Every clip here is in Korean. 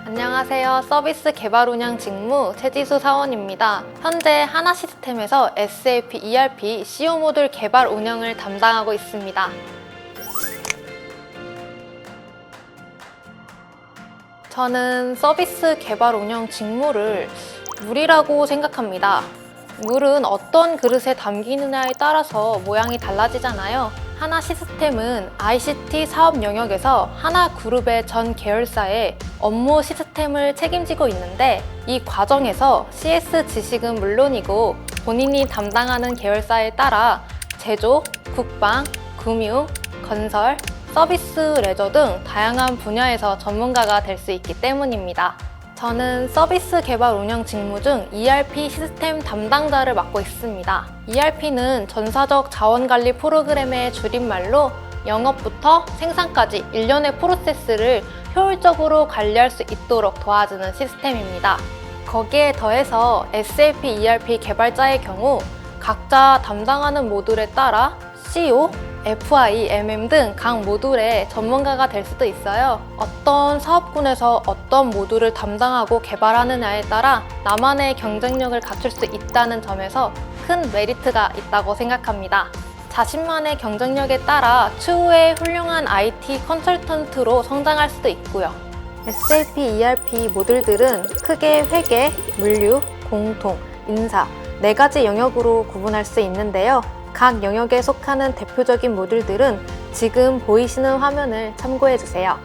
안녕하세요. 서비스 개발 운영 직무 최지수 사원입니다. 현재 하나시스템에서 SAP ERP CO 모듈 개발 운영을 담당하고 있습니다. 저는 서비스 개발 운영 직무를 물이라고 생각합니다. 물은 어떤 그릇에 담기느냐에 따라서 모양이 달라지잖아요. 하나시스템은 ICT 사업 영역에서 하나그룹의 전 계열사의 업무 시스템을 책임지고 있는데, 이 과정에서 CS 지식은 물론이고 본인이 담당하는 계열사에 따라 제조, 국방, 금융, 건설, 서비스, 레저 등 다양한 분야에서 전문가가 될 수 있기 때문입니다. 저는 서비스 개발 운영 직무 중 ERP 시스템 담당자를 맡고 있습니다. ERP는 전사적 자원관리 프로그램의 줄임말로 영업부터 생산까지 일련의 프로세스를 효율적으로 관리할 수 있도록 도와주는 시스템입니다. 거기에 더해서 SAP ERP 개발자의 경우 각자 담당하는 모듈에 따라 CO, FI, MM 등 각 모듈의 전문가가 될 수도 있어요. 어떤 사업군에서 어떤 모듈을 담당하고 개발하느냐에 따라 나만의 경쟁력을 갖출 수 있다는 점에서 큰 메리트가 있다고 생각합니다. 자신만의 경쟁력에 따라 추후에 훌륭한 IT 컨설턴트로 성장할 수도 있고요. SAP ERP 모듈들은 크게 회계, 물류, 공통, 인사 4가지 영역으로 구분할 수 있는데요. 각 영역에 속하는 대표적인 모듈들은 지금 보이시는 화면을 참고해주세요.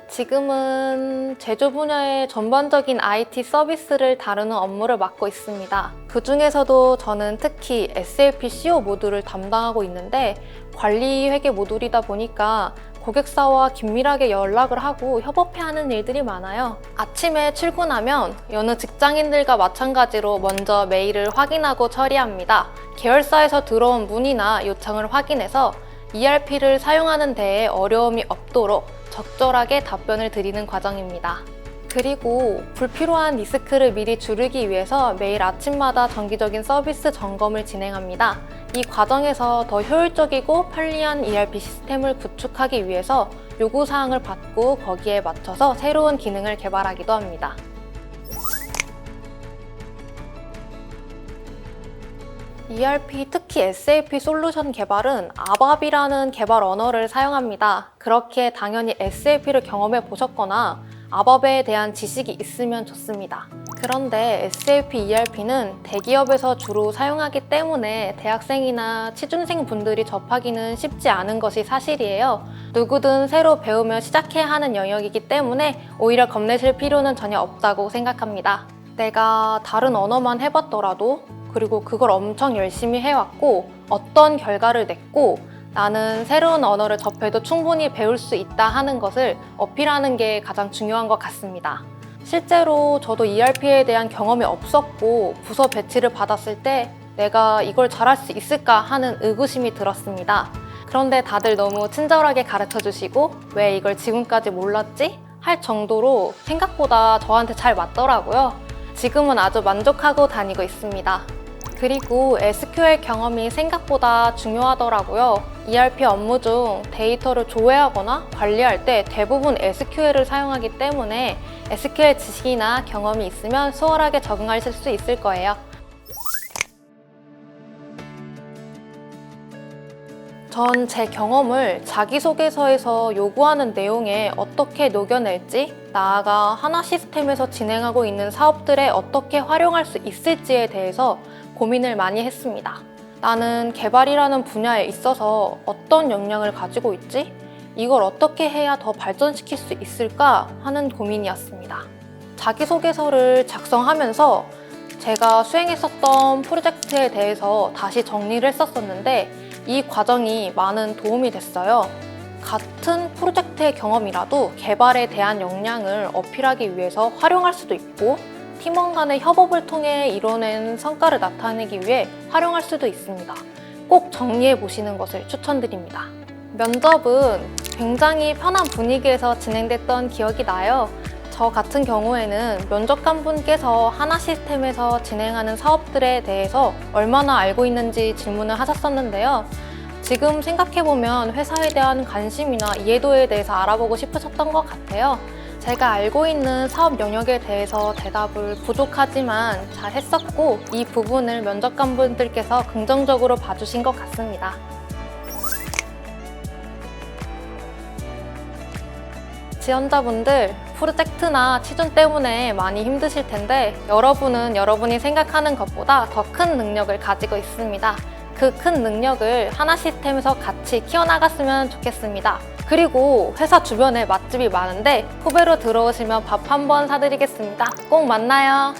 지금은 제조 분야의 전반적인 IT 서비스를 다루는 업무를 맡고 있습니다. 그 중에서도 저는 특히 SAP CO 모듈을 담당하고 있는데, 관리 회계 모듈이다 보니까 고객사와 긴밀하게 연락을 하고 협업해야 하는 일들이 많아요. 아침에 출근하면 여느 직장인들과 마찬가지로 먼저 메일을 확인하고 처리합니다. 계열사에서 들어온 문의나 요청을 확인해서 ERP를 사용하는 데에 어려움이 없도록 적절하게 답변을 드리는 과정입니다. 그리고 불필요한 리스크를 미리 줄이기 위해서 매일 아침마다 정기적인 서비스 점검을 진행합니다. 이 과정에서 더 효율적이고 편리한 ERP 시스템을 구축하기 위해서 요구사항을 받고 거기에 맞춰서 새로운 기능을 개발하기도 합니다. ERP, 특히 SAP 솔루션 개발은 ABAP이라는 개발 언어를 사용합니다. 그렇게 당연히 SAP를 경험해 보셨거나 ABAP에 대한 지식이 있으면 좋습니다. 그런데 SAP ERP는 대기업에서 주로 사용하기 때문에 대학생이나 취준생 분들이 접하기는 쉽지 않은 것이 사실이에요. 누구든 새로 배우며 시작해야 하는 영역이기 때문에 오히려 겁내실 필요는 전혀 없다고 생각합니다. 내가 다른 언어만 해봤더라도, 그리고 그걸 엄청 열심히 해왔고 어떤 결과를 냈고 나는 새로운 언어를 접해도 충분히 배울 수 있다 하는 것을 어필하는 게 가장 중요한 것 같습니다. 실제로 저도 ERP에 대한 경험이 없었고 부서 배치를 받았을 때 내가 이걸 잘할 수 있을까 하는 의구심이 들었습니다. 그런데 다들 너무 친절하게 가르쳐 주시고 왜 이걸 지금까지 몰랐지? 할 정도로 생각보다 저한테 잘 맞더라고요. 지금은 아주 만족하고 다니고 있습니다. 그리고 SQL 경험이 생각보다 중요하더라고요. ERP 업무 중 데이터를 조회하거나 관리할 때 대부분 SQL을 사용하기 때문에 SQL 지식이나 경험이 있으면 수월하게 적응하실 수 있을 거예요. 전 제 경험을 자기소개서에서 요구하는 내용에 어떻게 녹여낼지, 나아가 하나시스템에서 진행하고 있는 사업들에 어떻게 활용할 수 있을지에 대해서 고민을 많이 했습니다. 나는 개발이라는 분야에 있어서 어떤 역량을 가지고 있지? 이걸 어떻게 해야 더 발전시킬 수 있을까 하는 고민이었습니다. 자기소개서를 작성하면서 제가 수행했었던 프로젝트에 대해서 다시 정리를 했었는데 이 과정이 많은 도움이 됐어요. 같은 프로젝트의 경험이라도 개발에 대한 역량을 어필하기 위해서 활용할 수도 있고, 팀원 간의 협업을 통해 이뤄낸 성과를 나타내기 위해 활용할 수도 있습니다. 꼭 정리해 보시는 것을 추천드립니다. 면접은 굉장히 편한 분위기에서 진행됐던 기억이 나요. 저 같은 경우에는 면접관분께서 하나 시스템에서 진행하는 사업들에 대해서 얼마나 알고 있는지 질문을 하셨었는데요. 지금 생각해보면 회사에 대한 관심이나 이해도에 대해서 알아보고 싶으셨던 것 같아요. 제가 알고 있는 사업 영역에 대해서 대답을 부족하지만 잘 했었고, 이 부분을 면접관분들께서 긍정적으로 봐주신 것 같습니다. 지원자분들, 프로젝트나 취준 때문에 많이 힘드실 텐데 여러분은 여러분이 생각하는 것보다 더 큰 능력을 가지고 있습니다. 그 큰 능력을 하나 시스템에서 같이 키워나갔으면 좋겠습니다. 그리고 회사 주변에 맛집이 많은데 후배로 들어오시면 밥 한번 사드리겠습니다. 꼭 만나요.